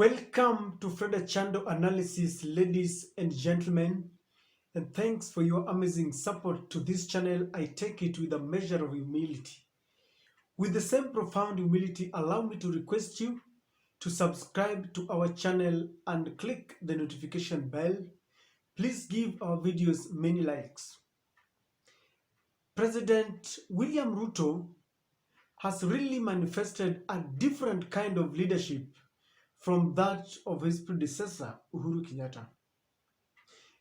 Welcome to Freda Chando Analysis, ladies and gentlemen, and thanks for your amazing support to this channel. I take it with a measure of humility. With the same profound humility, allow me to request you to subscribe to our channel and click the notification bell. Please give our videos many likes. President William Ruto has really manifested a different kind of leadership from that of his predecessor, Uhuru Kenyatta.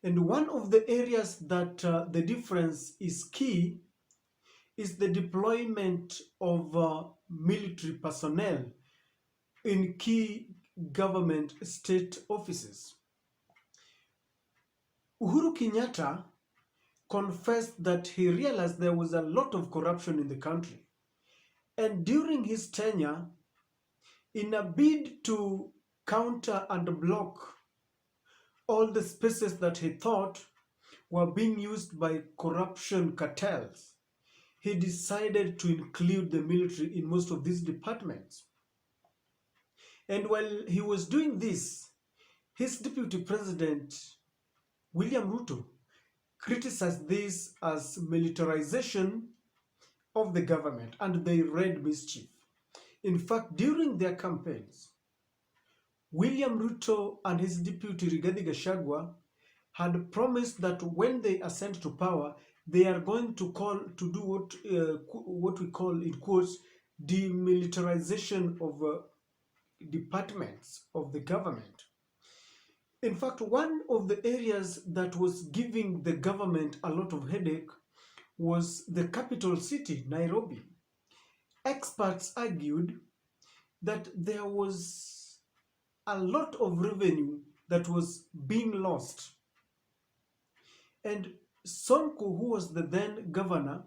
And one of the areas that the difference is key is the deployment of military personnel in key government state offices. Uhuru Kenyatta confessed that he realized there was a lot of corruption in the country. And during his tenure, in a bid to counter and block all the spaces that he thought were being used by corruption cartels, he decided to include the military in most of these departments. And while he was doing this, his deputy president, William Ruto, criticized this as militarization of the government and they read mischief. In fact, during their campaigns, William Ruto and his deputy Rigathi Gachagua had promised that when they ascend to power, they are going to do what we call in quotes demilitarization of departments of the government. In fact, one of the areas that was giving the government a lot of headache was the capital city, Nairobi. Experts argued that there was a lot of revenue that was being lost. And Sonko, who was the then governor,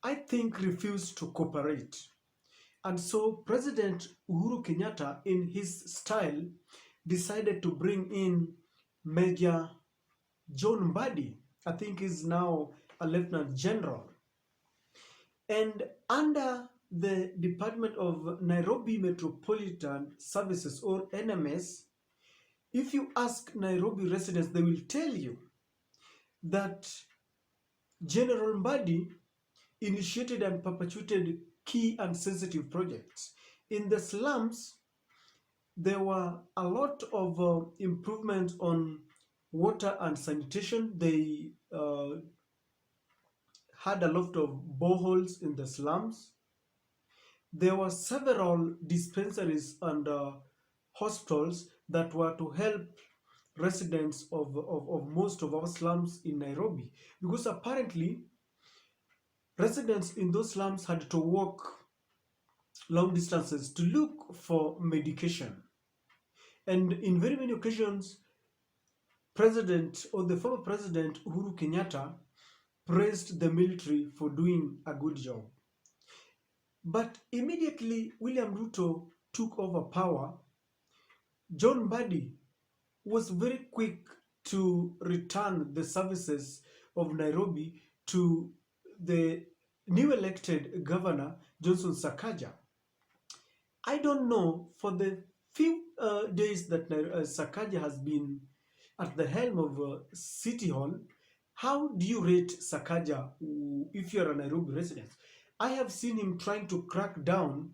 I think refused to cooperate. And so President Uhuru Kenyatta, in his style, decided to bring in Major John Mbadi. I think he's now a Lieutenant General. And under the Department of Nairobi Metropolitan Services, or NMS, if you ask Nairobi residents, they will tell you that General Mbadi initiated and perpetuated key and sensitive projects. In the slums, there were a lot of improvements on water and sanitation. They had a lot of boreholes in the slums. There were several dispensaries and hospitals that were to help residents of most of our slums in Nairobi, because apparently residents in those slums had to walk long distances to look for medication. And in very many occasions, President or the former President Uhuru Kenyatta praised the military for doing a good job. But immediately William Ruto took over power, John Mbadi was very quick to return the services of Nairobi to the new elected governor, Johnson Sakaja. I don't know, for the few days that Sakaja has been at the helm of City Hall, how do you rate Sakaja if you're a Nairobi resident? I have seen him trying to crack down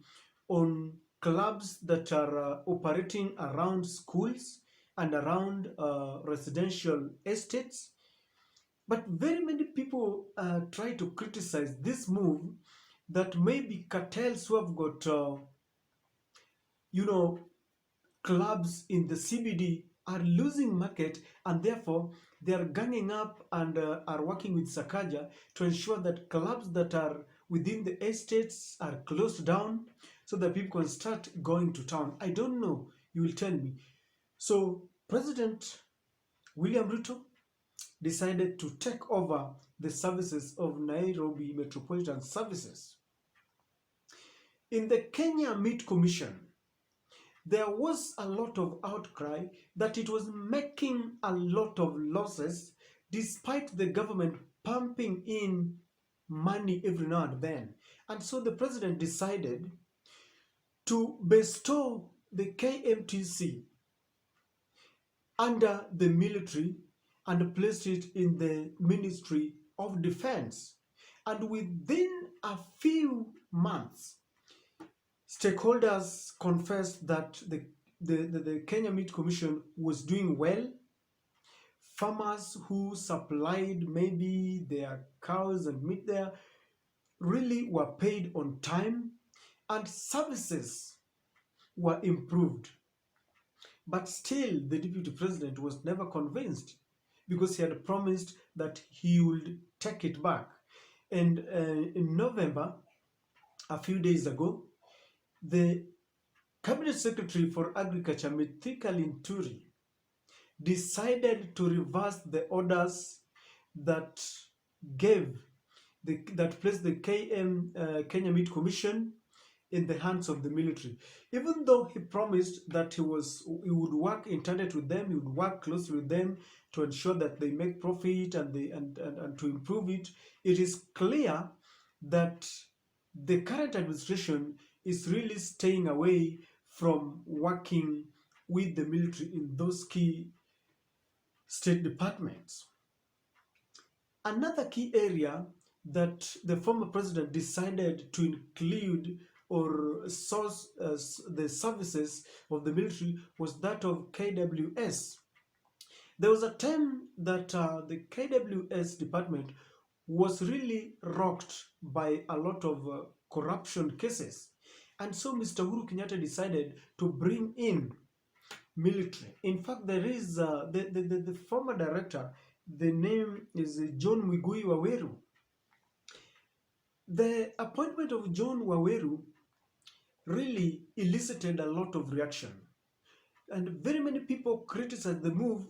on clubs that are operating around schools and around residential estates. But very many people try to criticize this move, that maybe cartels who have got, clubs in the CBD are losing market, and therefore they are ganging up and are working with Sakaja to ensure that clubs that are within the estates are closed down so that people can start going to town. I don't know, you will tell me. So President William Ruto decided to take over the services of Nairobi Metropolitan Services. In the Kenya Meat Commission, there was a lot of outcry that it was making a lot of losses despite the government pumping in money every now and then. And so the president decided to bestow the KMTC under the military and placed it in the Ministry of Defense. And within a few months, stakeholders confessed that the Kenya Meat Commission was doing well. Farmers who supplied maybe their cows and meat there really were paid on time, and services were improved. But still, the deputy president was never convinced because he had promised that he would take it back. And in November, a few days ago, the Cabinet Secretary for Agriculture, Mithika Linturi, decided to reverse the orders that gave that placed the Kenya Meat Commission in the hands of the military. Even though he promised that he would work in tandem with them, he would work closely with them to ensure that they make profit and to improve it, it is clear that the current administration is really staying away from working with the military in those key state departments. Another key area that the former president decided to include or source the services of the military was that of KWS. There was a time that the KWS department was really rocked by a lot of corruption cases. And so Mr. Uhuru Kenyatta decided to bring in military. In fact, there is the former director, the name is John Wigui Waweru. The appointment of John Waweru really elicited a lot of reaction. And very many people criticized the move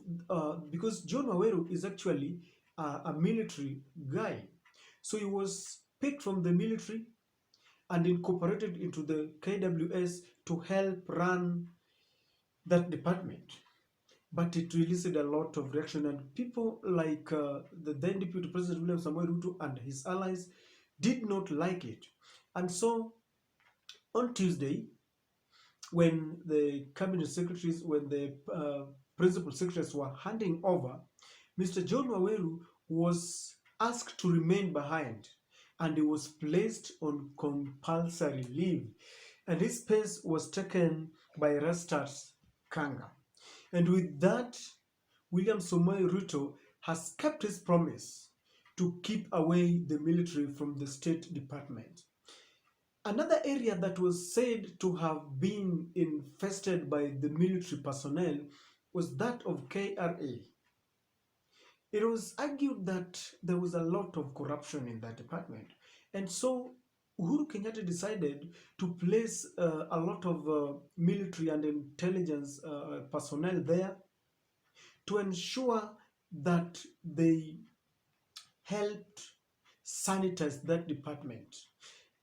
because John Waweru is actually a military guy. So he was picked from the military and incorporated into the KWS to help run that department. But it elicited a lot of reaction, and people like the then Deputy President William Samoei Ruto and his allies did not like it. And so on Tuesday, when the cabinet secretaries, when the principal secretaries were handing over, Mr. John Waweru was asked to remain behind and he was placed on compulsory leave. And his place was taken by Restats Kanga. And with that, William Samoei Ruto has kept his promise to keep away the military from the State Department. Another area that was said to have been infested by the military personnel was that of KRA. It was argued that there was a lot of corruption in that department. And so Uhuru Kenyatta decided to place a lot of military and intelligence personnel there to ensure that they helped sanitize that department.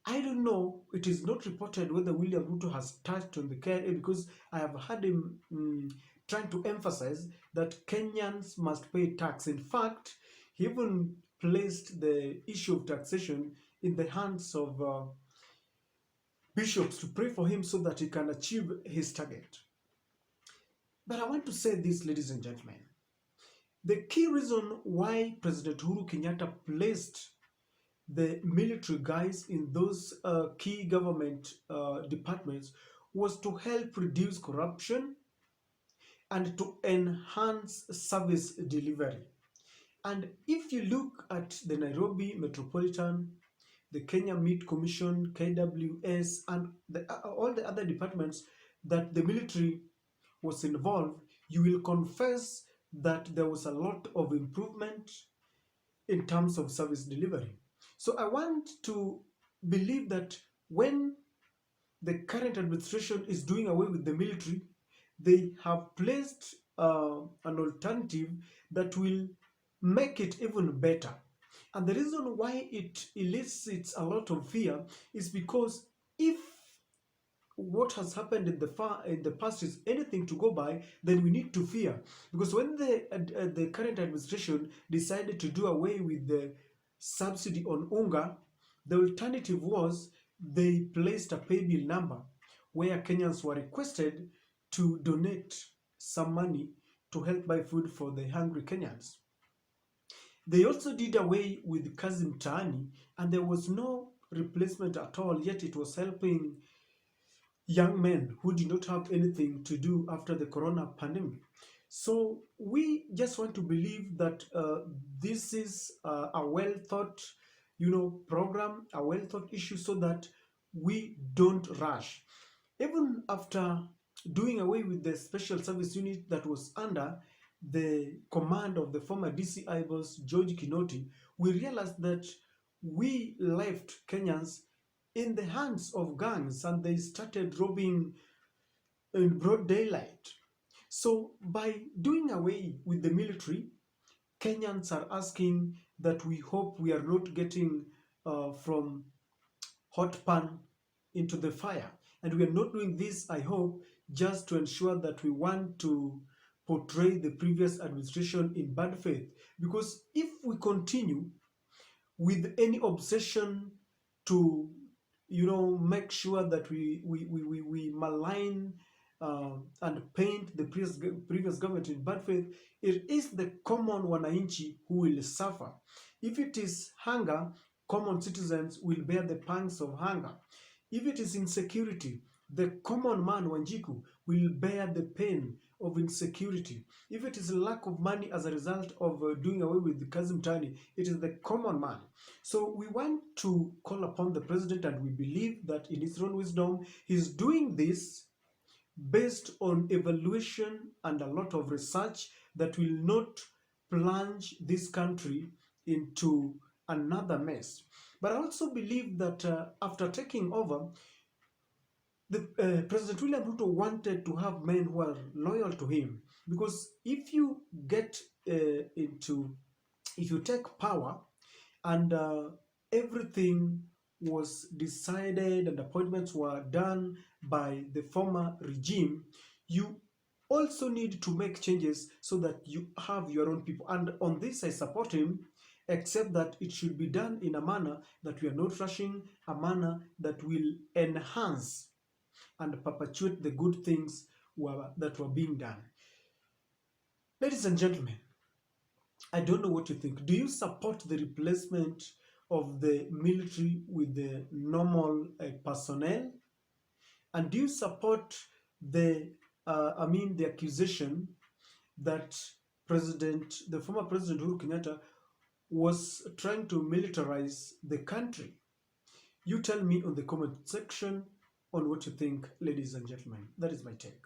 I don't know, it is not reported whether William Ruto has touched on the KRA because I have heard him trying to emphasize that Kenyans must pay tax. In fact, he even placed the issue of taxation in the hands of bishops to pray for him so that he can achieve his target. But I want to say this, ladies and gentlemen. The key reason why President Uhuru Kenyatta placed the military guys in those key government departments was to help reduce corruption and to enhance service delivery. And if you look at the Nairobi Metropolitan, the Kenya Meat Commission, KWS, and all the other departments that the military was involved, you will confess that there was a lot of improvement in terms of service delivery. So I want to believe that when the current administration is doing away with the military, they have placed an alternative that will make it even better. And the reason why it elicits a lot of fear is because if what has happened in the past is anything to go by, then we need to fear. Because when the current administration decided to do away with the subsidy on unga, the alternative was they placed a pay bill number where Kenyans were requested to donate some money to help buy food for the hungry Kenyans. They also did away with kazi mtaani, and there was no replacement at all, yet it was helping young men who did not have anything to do after the corona pandemic. So we just want to believe that this is a well thought, program, a well thought issue, so that we don't rush. Even after doing away with the special service unit that was under the command of the former DCI boss George Kinoti, we realized that we left Kenyans in the hands of gangs, and they started robbing in broad daylight. So by doing away with the military, Kenyans are asking that we hope we are not getting from hot pan into the fire. And we are not doing this, I hope, just to ensure that we want to portray the previous administration in bad faith. Because if we continue with any obsession to make sure that we malign and paint the previous government in bad faith, it is the common wananchi who will suffer. If it is hunger, common citizens will bear the pangs of hunger. If it is insecurity, the common man Wanjiku will bear the pain of insecurity. If it is lack of money as a result of doing away with the Kazim Tani, it is the common man. So we want to call upon the president, and we believe that in his own wisdom, he's doing this based on evaluation and a lot of research that will not plunge this country into another mess. But I also believe that after taking over, President William Ruto wanted to have men who are loyal to him, because if you get if you take power and everything was decided and appointments were done by the former regime, you also need to make changes so that you have your own people. And on this, I support him, except that it should be done in a manner that we are not rushing, a manner that will enhance and perpetuate the good things that were being done. Ladies and gentlemen, I don't know what you think. Do you support the replacement of the military with the normal personnel? And do you support the accusation that the former President Uhuru Kenyatta was trying to militarize the country? You tell me on the comment section on what you think, ladies and gentlemen. That is my take.